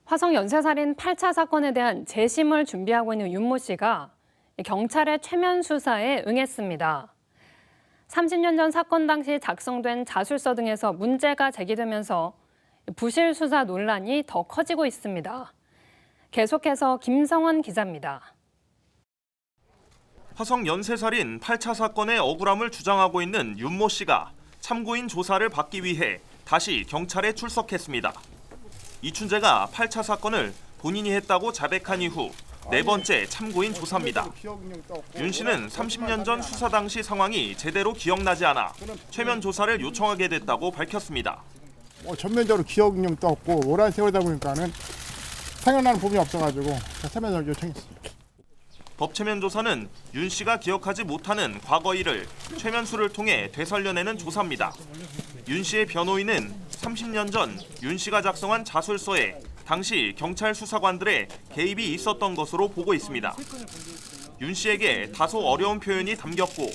화성 연쇄살인 8차 사건에 대한 재심을 준비하고 있는 윤모 씨가 경찰의 최면 수사에 응했습니다. 30년 전 사건 당시 작성된 자술서 등에서 문제가 제기되면서 부실 수사 논란이 더 커지고 있습니다. 계속해서 김성원 기자입니다. 화성 연쇄살인 8차 사건의 억울함을 주장하고 있는 윤모 씨가 참고인 조사를 받기 위해 다시 경찰에 출석했습니다. 이춘재가 8차 사건을 본인이 했다고 자백한 이후 네 번째 참고인 조사입니다. 윤 씨는 30년 전 수사 당시 상황이 제대로 기억나지 않아 최면 조사를 요청하게 됐다고 밝혔습니다. 전면적으로 기억력도 없고 오랜 세월이다 보니까는 생각나는 부분이 없어가지고 최면을 요청했습니다. 법체면 조사는 윤 씨가 기억하지 못하는 과거 일을 최면수를 통해 되살려내는 조사입니다. 윤 씨의 변호인은 30년 전 윤 씨가 작성한 자술서에 당시 경찰 수사관들의 개입이 있었던 것으로 보고 있습니다. 윤 씨에게 다소 어려운 표현이 담겼고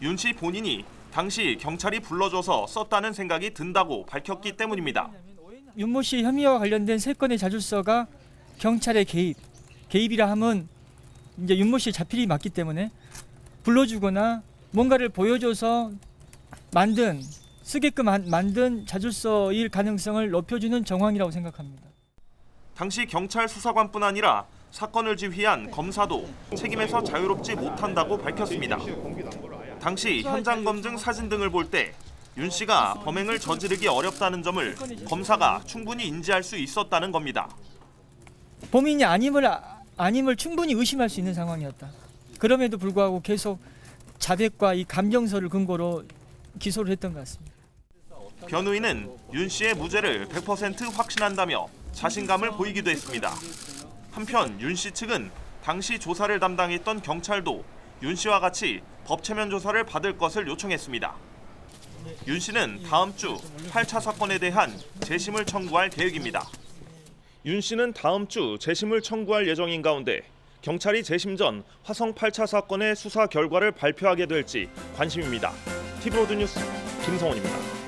윤 씨 본인이 당시 경찰이 불러줘서 썼다는 생각이 든다고 밝혔기 때문입니다. 윤모 씨 혐의와 관련된 3건의 자술서가 경찰의 개입이라 하면 이제 윤모 씨의 자필이 맞기 때문에 불러주거나 뭔가를 보여줘서 쓰게끔 만든 자술서일 가능성을 높여주는 정황이라고 생각합니다. 당시 경찰 수사관뿐 아니라 사건을 지휘한 검사도 책임에서 자유롭지 못한다고 밝혔습니다. 당시 현장 검증 사진 등을 볼 때 윤 씨가 범행을 저지르기 어렵다는 점을 검사가 충분히 인지할 수 있었다는 겁니다. 범인이 아님을 충분히 의심할 수 있는 상황이었다. 그럼에도 불구하고 계속 자백과 이 감정서를 근거로 기소를 했던 것 같습니다. 변호인은 윤 씨의 무죄를 100% 확신한다며 자신감을 보이기도 했습니다. 한편 윤 씨 측은 당시 조사를 담당했던 경찰도 윤 씨와 같이 법체면 조사를 받을 것을 요청했습니다. 윤 씨는 다음 주 8차 사건에 대한 재심을 청구할 계획입니다. 윤 씨는 다음 주 재심을 청구할 예정인 가운데 경찰이 재심 전 화성 8차 사건의 수사 결과를 발표하게 될지 관심입니다. TV로드 뉴스 김성원입니다.